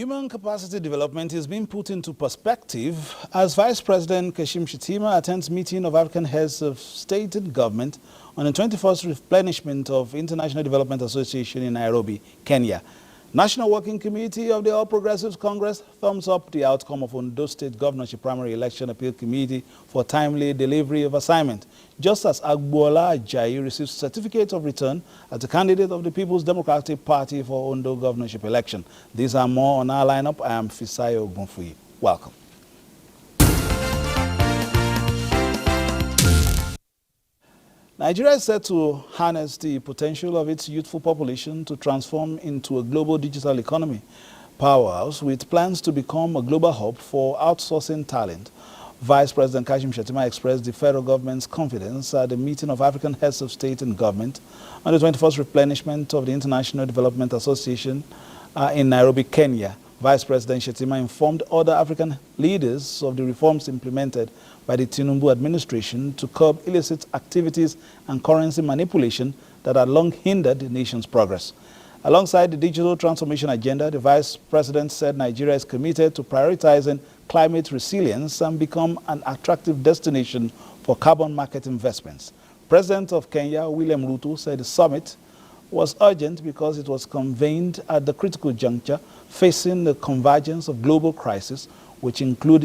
Human capacity development is being put into perspective as Vice President Kashim Shettima attends meeting of African heads of state and government on the 21st replenishment of International Development Association in Nairobi, Kenya. National Working Committee of the All Progressives Congress thumbs up the outcome of Ondo State Governorship Primary Election Appeal Committee for timely delivery of assignment, just as Agbola Ajayi received certificate of return as a candidate of the People's Democratic Party for Ondo governorship election. These are more on our lineup. I am Fisayo Ogunfuyi. Welcome. Nigeria is set to harness the potential of its youthful population to transform into a global digital economy powerhouse with plans to become a global hub for outsourcing talent. Vice President Kashim Shettima expressed the federal government's confidence at the meeting of African heads of state and government on the 21st replenishment of the International Development Association in Nairobi, Kenya. Vice President Shettima informed other African leaders of the reforms implemented by the Tinubu administration to curb illicit activities and currency manipulation that had long hindered the nation's progress. Alongside the digital transformation agenda, the Vice President said Nigeria is committed to prioritizing climate resilience and become an attractive destination for carbon market investments. President of Kenya, William Ruto, said the summit was urgent because it was convened at the critical juncture facing the convergence of global crises, which include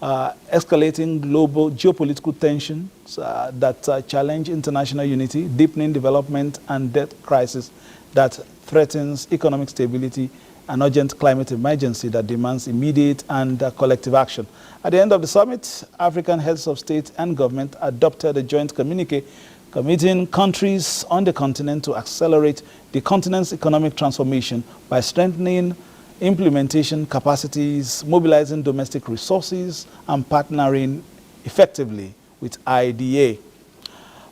escalating global geopolitical tensions that challenge international unity, deepening development and debt crisis that threatens economic stability, an urgent climate emergency that demands immediate and collective action. At the end of the summit, African heads of state and government adopted a joint communique committing countries on the continent to accelerate the continent's economic transformation by strengthening implementation capacities, mobilizing domestic resources, and partnering effectively with IDA.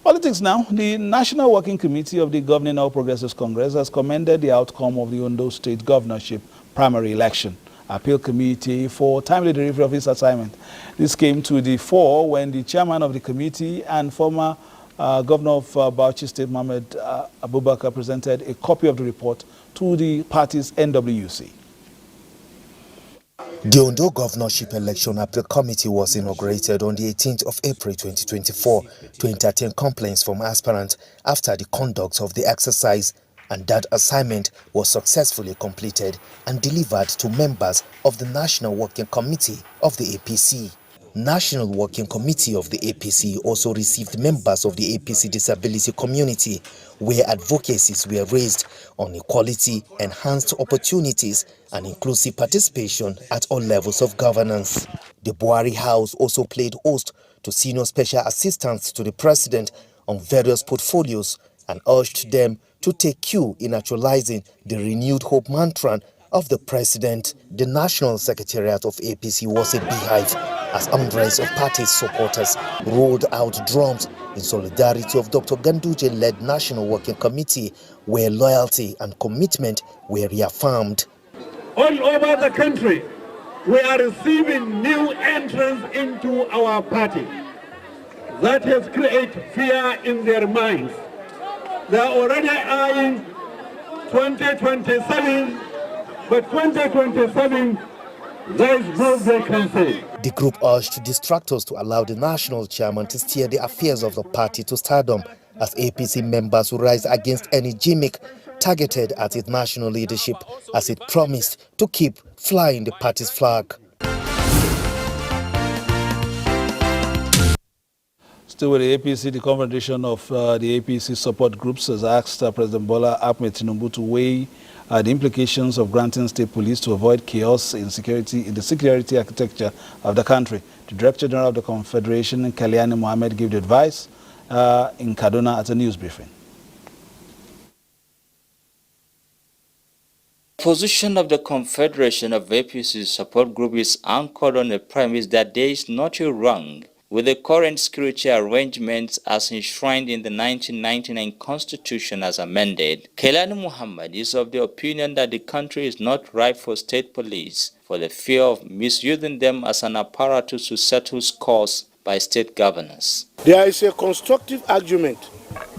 Politics now. The National Working Committee of the Governing All Progressives Congress has commended the outcome of the Ondo State Governorship primary election appeal committee for timely delivery of its assignment. This came to the fore when the chairman of the committee and former Governor of Bauchi State, Mohammed Abubakar, presented a copy of the report to the party's NWC. The Ondo Governorship Election Appeal Committee was inaugurated on the 18th of April 2024 to entertain complaints from aspirants after the conduct of the exercise, and that assignment was successfully completed and delivered to members of the National Working Committee of the APC. National Working Committee of the APC also received members of the APC disability community, where advocacies were raised on equality, enhanced opportunities, and inclusive participation at all levels of governance. The Buhari House also played host to senior special assistants to the president on various portfolios and urged them to take cue in actualizing the renewed hope mantra of the president. The National Secretariat of APC was a beehive as hundreds of party supporters rolled out drums in solidarity of Dr. Ganduje-led National Working Committee, where loyalty and commitment were reaffirmed. All over the country, we are receiving new entrants into our party. That has created fear in their minds. They are already eyeing 2027, but 2027, there is no vacancy. The group urged distractors to allow the national chairman to steer the affairs of the party to stardom, as APC members will rise against any gimmick targeted at its national leadership, as it promised to keep flying the party's flag. Still with the APC, the Confederation of the APC Support Groups has asked President Bola Ahmed Tinubu to weigh the implications of granting state police to avoid chaos in the security architecture of the country. The Director General of the Confederation, Kaliani Mohammed, gave the advice in Kaduna at a news briefing. The position of the Confederation of APC Support Group is anchored on the premise that there is nothing wrong with the current security arrangements as enshrined in the 1999 Constitution as amended. Kaliani Muhammad is of the opinion that the country is not ripe for state police for the fear of misusing them as an apparatus to settle scores by state governors. There is a constructive argument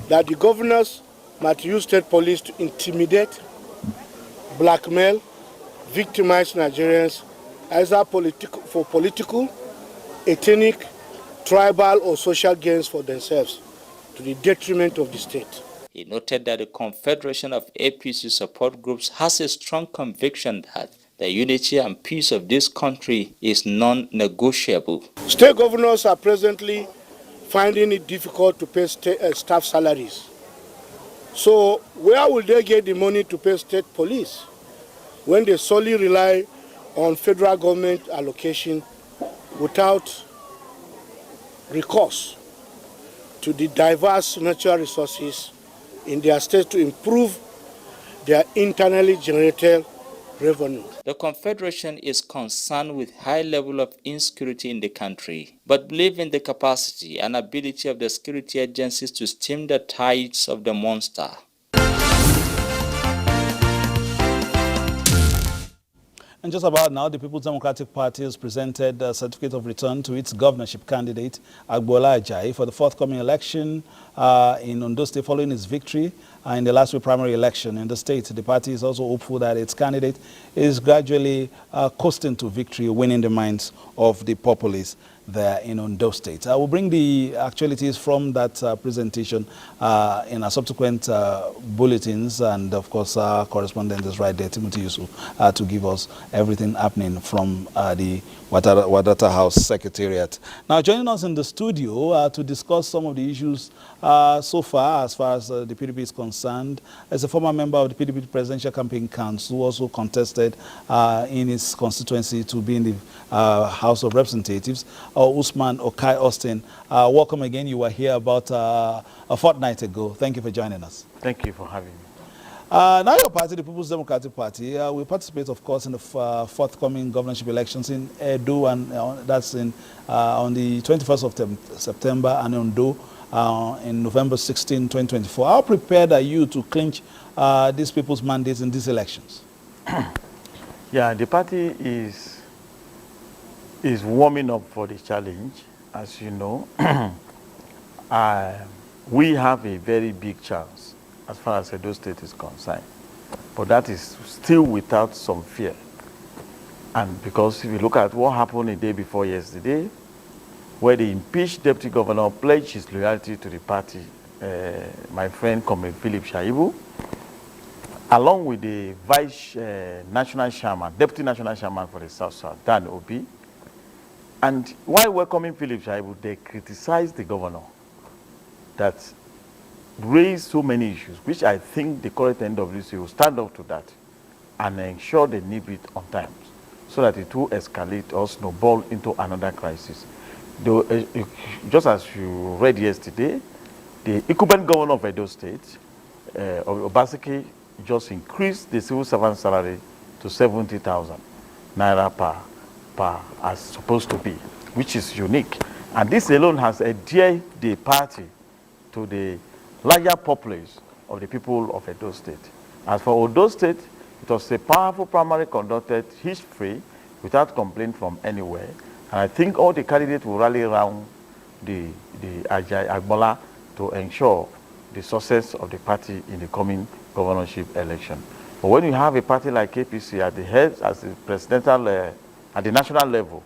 that the governors might use state police to intimidate, blackmail, victimize Nigerians either for political, ethnic, tribal, or social gains for themselves, to the detriment of the state. He noted that the Confederation of APC Support Groups has a strong conviction that the unity and peace of this country is non-negotiable. State governors are presently finding it difficult to pay staff salaries. So where will they get the money to pay state police when they solely rely on federal government allocation without recourse to the diverse natural resources in their state to improve their internally generated revenue? The Confederation is concerned with high level of insecurity in the country, but believe in the capacity and ability of the security agencies to stem the tides of the monster. And just about now, the People's Democratic Party has presented a certificate of return to its governorship candidate, Agbola Ajayi, for the forthcoming election in Ondo State following its victory in the last week primary election in the state. The party is also hopeful that its candidate is gradually coasting to victory, winning the minds of the populace there in Ondo State. I will bring the actualities from that presentation in our subsequent bulletins, and of course our correspondent is right there, Timothy Yusuf, to give us everything happening from the Wadata House Secretariat. Now joining us in the studio to discuss some of the issues so far as the PDP is concerned, as a former member of the PDP Presidential Campaign Council, who also contested in his constituency to be in the House of Representatives, Usman Okai Austin. Welcome again. You were here about a fortnight ago. Thank you for joining us. Thank you for having me. Now your party, the People's Democratic Party, will participate, of course, in the forthcoming governorship elections in Edo, and that's on the 21st of September, and Ondo in November 16, 2024. How prepared are you to clinch these people's mandates in these elections? Yeah, the party is warming up for the challenge. As you know, we have a very big chance as far as Edo State is concerned, but that is still without some fear. And because if you look at what happened the day before yesterday, where the impeached deputy governor pledged his loyalty to the party, my friend Comrade Philip Shaibu, along with the vice national chairman, deputy national chairman for the South, Dan Obi. And while welcoming Philip Shaibu, they criticized the governor that raised so many issues, which I think the current NWC will stand up to that and ensure they nip it on time, so that it will escalate or snowball into another crisis. Though, just as you read yesterday, the incumbent governor of Edo State, Obaseki, just increased the civil servant salary to 70,000 naira per as supposed to be, which is unique. And this alone has endeared the party to the larger populace of the people of Edo State. As for Ondo State, it was a powerful primary conducted history without complaint from anywhere. And I think all the candidates will rally around the Ajayi Agbola to ensure the success of the party in the coming governorship election. But when you have a party like APC at the head, as the presidential, at the national level,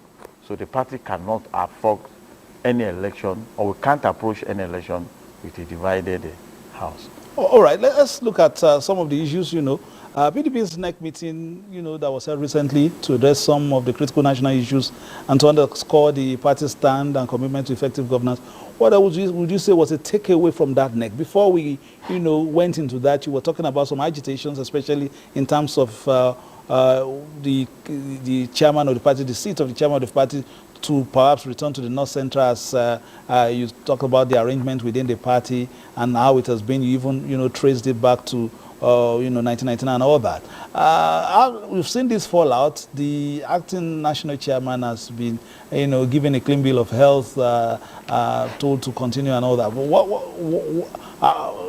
so the party cannot afford any election, or we can't approach any election with a divided house. All right, let's look at some of the issues, PDP's NEC meeting, that was held recently to address some of the critical national issues and to underscore the party's stand and commitment to effective governance. What would you say was a takeaway from that NEC? Before we, went into that, you were talking about some agitations, especially in terms of the chairman of the party, the seat of the chairman of the party, to perhaps return to the North Central, as you talk about the arrangement within the party and how it has been. You even, traced it back to 1999 and all that. We've seen this fallout. The acting national chairman has been, given a clean bill of health, told to continue and all that. But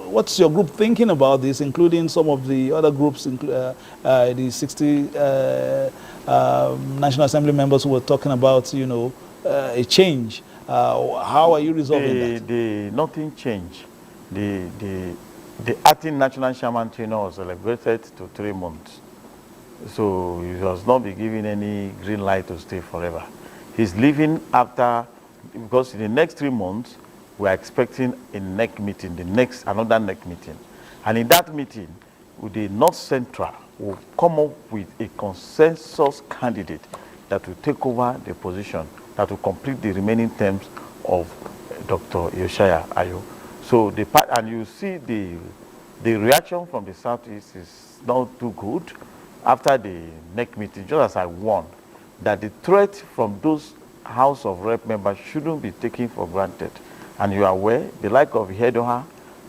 what's your group thinking about this, including some of the other groups, the 60 National Assembly members who were talking about, a change? How are you resolving that? Nothing changed. The acting national chairman tenure was celebrated to 3 months. So he does not be given any green light to stay forever. He's leaving after, because in the next 3 months, we are expecting a NEC meeting, another NEC meeting. And in that meeting, with the North Central will come up with a consensus candidate that will take over the position, that will complete the remaining terms of Dr. Yoshaya Ayo. So and you see the reaction from the Southeast is not too good after the NEC meeting, just as I warned, that the threat from those House of Rep members shouldn't be taken for granted. And you are aware, the like of Hedoha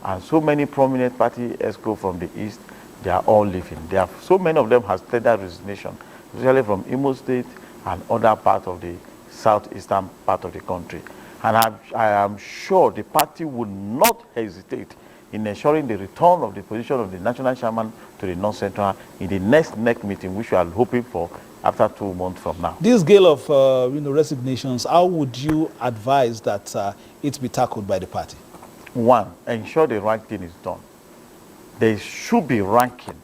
and so many prominent party ESCO from the East, they are all leaving. So many of them have tendered resignation, especially from Imo State and other parts of the southeastern part of the country. And I am sure the party would not hesitate in ensuring the return of the position of the national chairman to the North Central in the next NEC meeting, which we are hoping for after 2 months from now. This gale of resignations, how would you advise that it be tackled by the party? One, ensure the right thing is done. There should be ranking,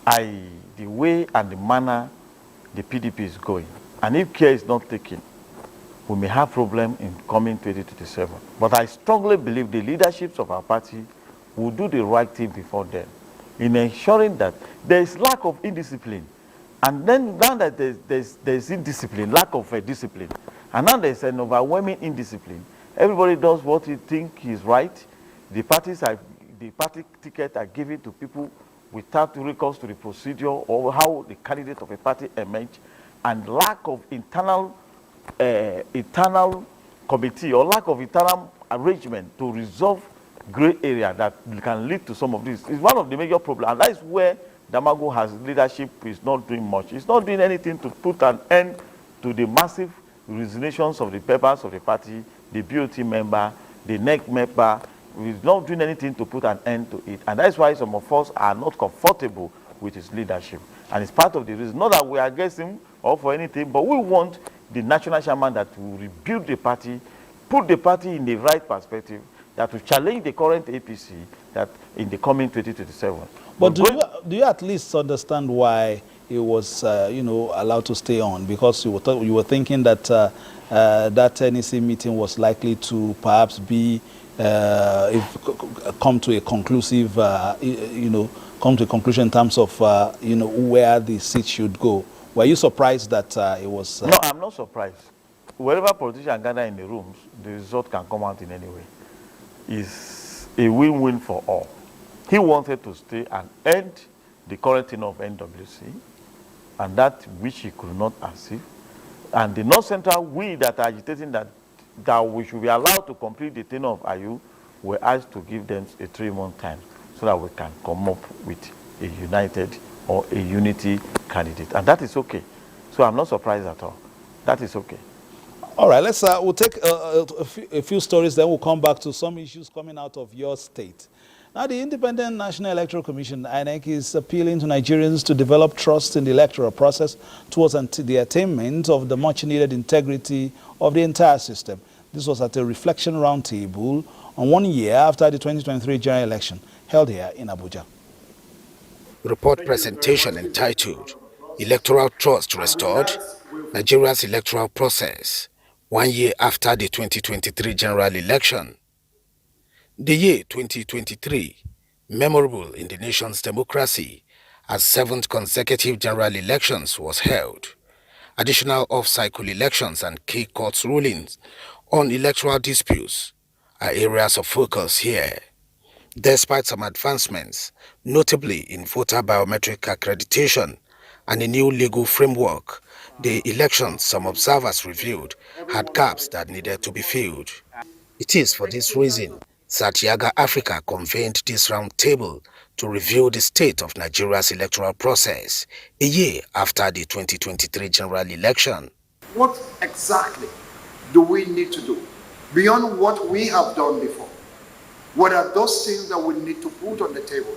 the way and the manner the PDP is going. And if care is not taken, we may have problem in coming 2027. But I strongly believe the leaderships of our party will do the right thing before then, in ensuring that there is lack of indiscipline. And then now that there's indiscipline, lack of discipline, and now there's an overwhelming indiscipline, everybody does what he thinks is right. The party tickets are given to people without recourse to the procedure or how the candidate of a party emerged, and lack of internal committee or lack of internal arrangement to resolve gray area that can lead to some of this is one of the major problems. And that is where Damago has leadership is not doing much. It's not doing anything to put an end to the massive resignations of the members of the party, the BOT member, the NEC member. He's not doing anything to put an end to it. And that's why some of us are not comfortable with his leadership. And it's part of the reason, not that we are against him or for anything, but we want the national chairman that will rebuild the party, put the party in the right perspective, that will challenge the current APC that in the coming 2027. But do you at least understand why he was, allowed to stay on? Because you were thinking that that NEC meeting was likely to perhaps be come to a conclusive, come to a conclusion in terms of, where the seat should go. Were you surprised that it was? No, I'm not surprised. Wherever politicians gather in the rooms, the result can come out in any way. It's a win-win for all. He wanted to stay and end the current tenure of NWC, and that which he could not achieve. And the North Central, we that are agitating that we should be allowed to complete the tenure of IU, were asked to give them a 3-month time so that we can come up with a united or a unity candidate. And that is okay. So I'm not surprised at all. That is okay. All right, we'll take a few stories, then we'll come back to some issues coming out of your state. Now, the Independent National Electoral Commission, INEC, is appealing to Nigerians to develop trust in the electoral process towards the attainment of the much-needed integrity of the entire system. This was at a reflection roundtable on 1 year after the 2023 general election held here in Abuja. Report presentation entitled Electoral Trust Restored, Nigeria's Electoral Process, 1 year after the 2023 general election. The year 2023, memorable in the nation's democracy, as 7th consecutive general elections was held. Additional off-cycle elections and key courts rulings on electoral disputes are areas of focus here. Despite some advancements, notably in voter biometric accreditation and a new legal framework, the elections some observers reviewed had gaps that needed to be filled. It is for this reason that Yaga Africa convened this roundtable to review the state of Nigeria's electoral process a year after the 2023 general election. What exactly do we need to do beyond what we have done before? What are those things that we need to put on the table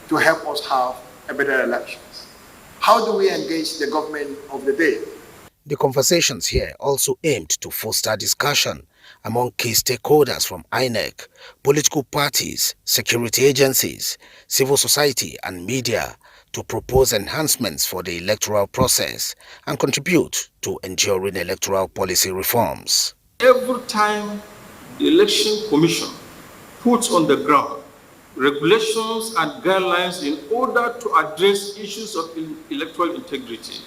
to help us have a better elections? How do we engage the government of the day? The conversations here also aimed to foster discussion among key stakeholders from INEC, political parties, security agencies, civil society and media to propose enhancements for the electoral process and contribute to enduring electoral policy reforms. Every time the Election Commission puts on the ground regulations and guidelines in order to address issues of electoral integrity,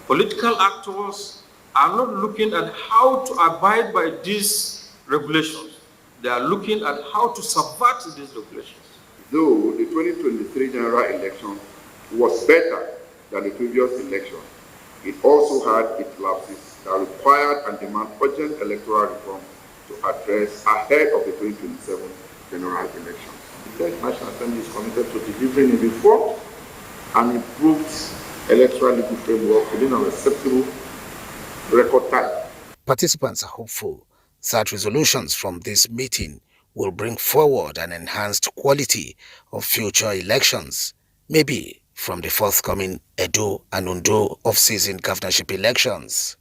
political actors are not looking at how to abide by these regulations. They are looking at how to subvert these regulations. Though the 2023 general election was better than the previous election, it also had its lapses that required and demand urgent electoral reform to address ahead of the 2027 general election. The National Assembly is committed to delivering a reform and improved electoral legal framework within an acceptable record time. Participants are hopeful that resolutions from this meeting will bring forward an enhanced quality of future elections, maybe from the forthcoming Edo and Ondo off-season governorship elections.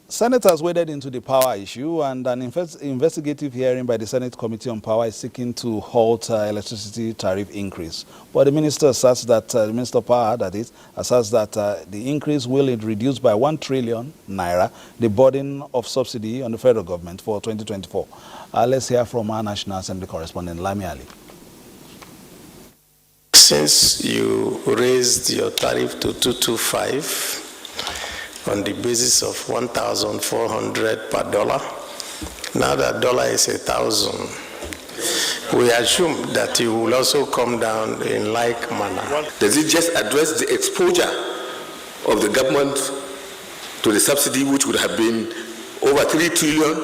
Senators waded into the power issue, and an investigative hearing by the Senate Committee on Power is seeking to halt electricity tariff increase. But the minister asserts that, the Minister of Power, that is, asserts that the increase will reduce by 1 trillion naira the burden of subsidy on the federal government for 2024. Let's hear from our National Assembly correspondent, Lami Ali. Since you raised your tariff to 225, on the basis of 1,400 per dollar. Now that dollar is 1,000. We assume that it will also come down in like manner. Does it just address the exposure of the government to the subsidy, which would have been over 3 trillion?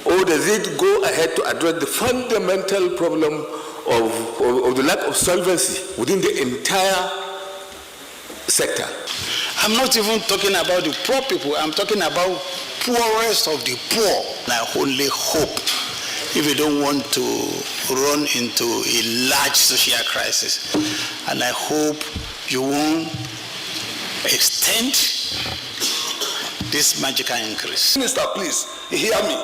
Or does it go ahead to address the fundamental problem of the lack of solvency within the entire sector? I'm not even talking about the poor people. I'm talking about poorest of the poor. I only hope, if you don't want to run into a large social crisis, and I hope you won't extend this magical increase. Minister, please hear me.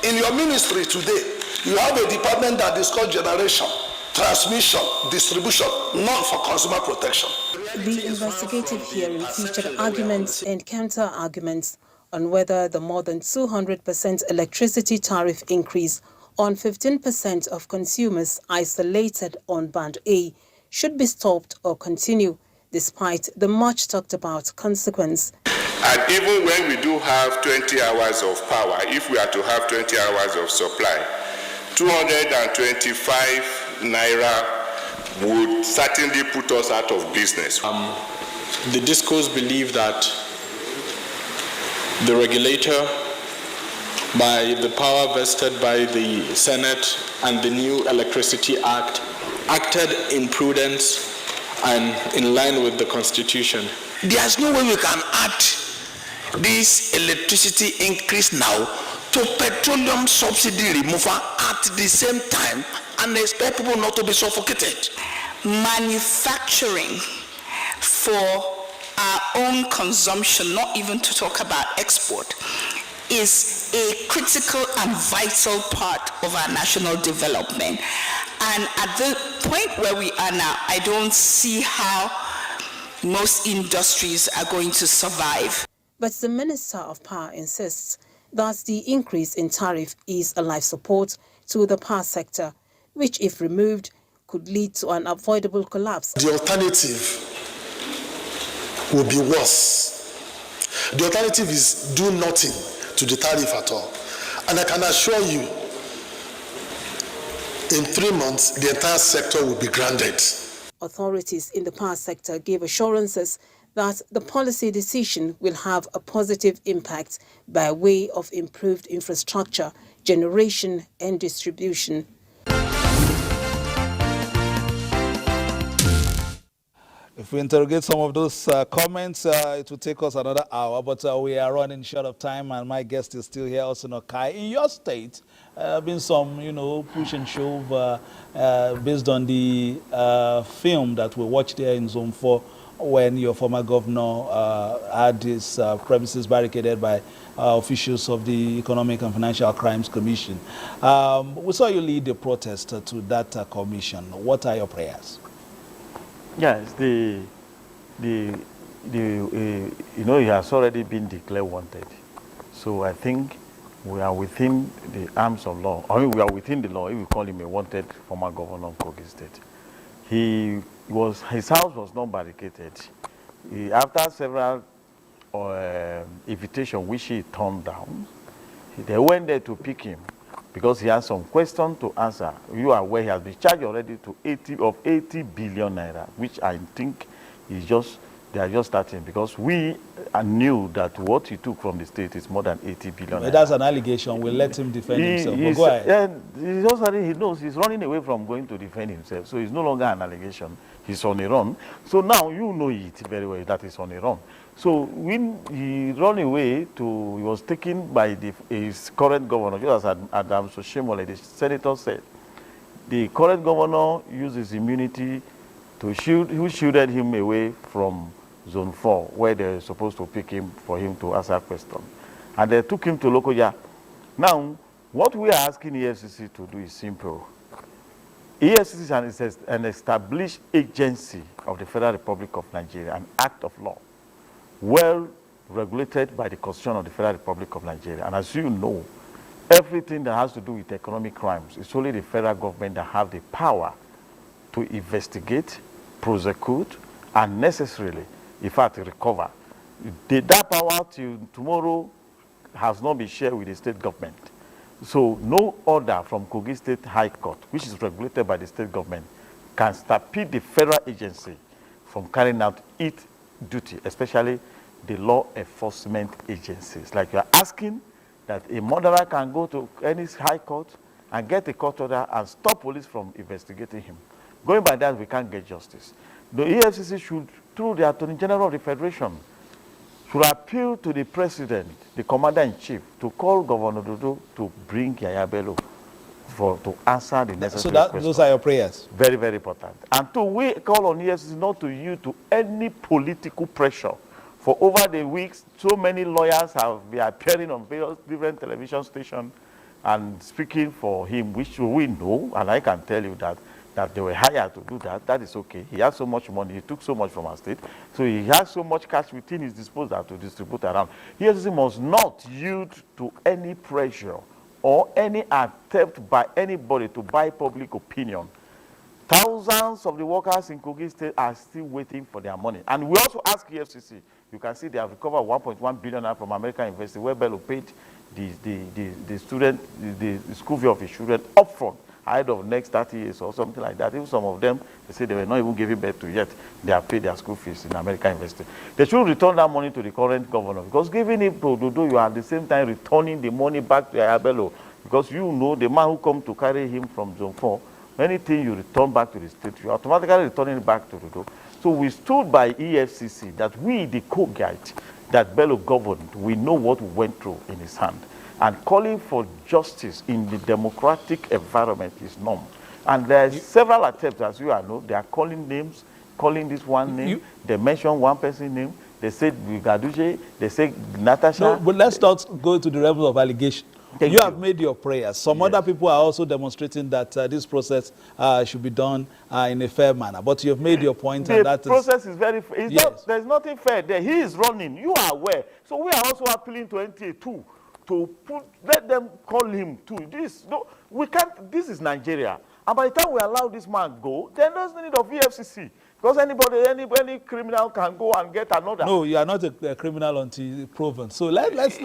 In your ministry today, you have a department that is called generation, transmission, distribution, not for consumer protection. The investigative hearing featured arguments and counter-arguments on whether the more than 200% electricity tariff increase on 15% of consumers isolated on Band A should be stopped or continue, despite the much talked about consequence. And even when we do have 20 hours of power, if we are to have 20 hours of supply, 225 naira would certainly put us out of business. The discourse believe that the regulator, by the power vested by the Senate and the new Electricity Act, acted in prudence and in line with the Constitution. There's no way we can add this electricity increase now to petroleum subsidy removal at the same time and expect people not to be suffocated. Manufacturing for our own consumption, not even to talk about export, is a critical and vital part of our national development. And at the point where we are now, I don't see how most industries are going to survive. But the Minister of Power insists that the increase in tariff is a life support to the power sector, which, if removed, could lead to an avoidable collapse. The alternative will be worse. The alternative is do nothing to the tariff at all. And I can assure you, in 3 months, the entire sector will be grounded. Authorities in the power sector gave assurances that the policy decision will have a positive impact by way of improved infrastructure, generation and distribution. If we interrogate some of those comments, it will take us another hour, but we are running short of time, and my guest is still here, also Nokai. In your state, been some, push and shove based on the film that we watched there in Zone 4 when your former governor had his premises barricaded by officials of the Economic and Financial Crimes Commission. We saw you lead the protest to that commission. What are your prayers? Yes, you know, he has already been declared wanted. So I think we are within the arms of law. I mean, we are within the law if we call him a wanted former governor of Kogi State. His house was not barricaded. After several invitations which he turned down, they went there to pick him because he has some questions to answer. You are aware he has been charged already to 80 billion naira, which I think is just, they are just starting, because we knew that what he took from the state is more than 80 billion naira. That's an allegation. We'll let him defend himself. But go ahead. He knows he's running away from going to defend himself, so it's no longer an allegation. He's on a run. So now you know it very well that he's on a run. So when he ran away he was taken by his current governor, just as Adam Soshimole, the senator, said. The current governor used his immunity to shielded him away from Zone 4, where they're supposed to pick him for him to answer questions. And they took him to Lokoja. Now, what we are asking EFCC to do is simple. EFCC is an established agency of the Federal Republic of Nigeria, an act of law, well regulated by the Constitution of the Federal Republic of Nigeria. And as you know, everything that has to do with economic crimes, it's only the federal government that have the power to investigate, prosecute, and necessarily, in fact, recover. That power till tomorrow has not been shared with the state government. So no order from Kogi State High Court, which is regulated by the state government, can stampede the federal agency from carrying out its duty, especially the law enforcement agencies. Like you are asking that a murderer can go to any high court and get a court order and stop police from investigating him. Going by that, we can't get justice. The EFCC should, through the Attorney General of the Federation, should appeal to the President, the Commander-in-Chief, to call Governor Dodo to bring Yaya Bello to answer the necessary questions. Those are your prayers? Very, very important. And two, we call on EFCC not to yield to any political pressure. For over the weeks, so many lawyers have been appearing on various different television stations and speaking for him, which we know, and I can tell you that they were hired to do that. That is okay. He has so much money. He took so much from our state. So he has so much cash within his disposal to distribute around. EFCC must not yield to any pressure or any attempt by anybody to buy public opinion. Thousands of the workers in Kogi State are still waiting for their money. And we also ask EFCC, you can see they have recovered 1.1 billion from American University, where Bello paid the school fee of his children upfront, ahead of next 30 years or something like that. Even some of them, they say they were not even giving birth to yet. They have paid their school fees in American University. They should return that money to the current governor, because giving it to Dodo, you are at the same time returning the money back to Ayabello, because you know the man who come to carry him from Zone 4, anything you return back to the state, you are automatically returning it back to Dodo. So we stood by EFCC that we, the co-guide that Bello governed, we know what we went through in his hand. And calling for justice in the democratic environment is norm. And there are several attempts, as you all know. They are calling names, calling this one name. They mention one person's name. They said Gaduje. They say Natasha. No, but let's not go to the level of allegation. You have made your prayers. Some other people are also demonstrating that this process should be done in a fair manner. But you have made your point. The and that process is very fair. There's nothing fair there. He is running. You are aware. So we are also appealing to NTA too, let them call him too. We can't. This is Nigeria. And by the time we allow this man go, then there's no need of EFCC. Because any criminal can go and get another. No, you are not a criminal until proven. So let's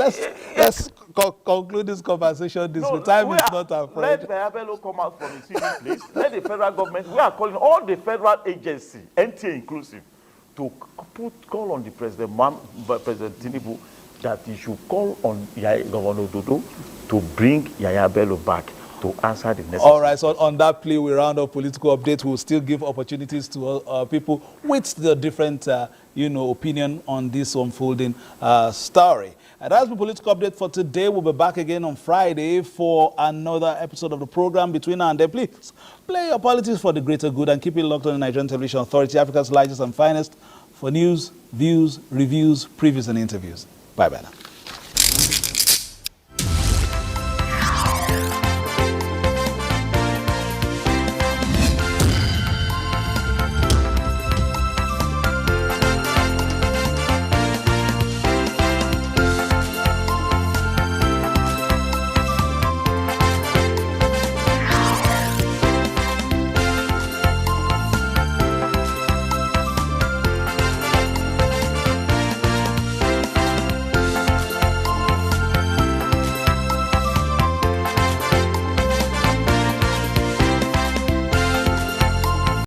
conclude this conversation. Time is not our friend. Let Bayabello come out from his civil place. Let the federal government, we are calling all the federal agencies, NTA inclusive, to call on the President Tinubu that he should call on Governor Dodo to bring Yaya Bello back to answer the necessary. All right, so on that plea, we round up political updates. We'll still give opportunities to people with the different, opinion on this unfolding story. And that's the political update for today. We'll be back again on Friday for another episode of the program. Between now and then, please play your politics for the greater good and keep it locked on the Nigerian Television Authority, Africa's largest and finest for news, views, reviews, previews, and interviews. Bye-bye now.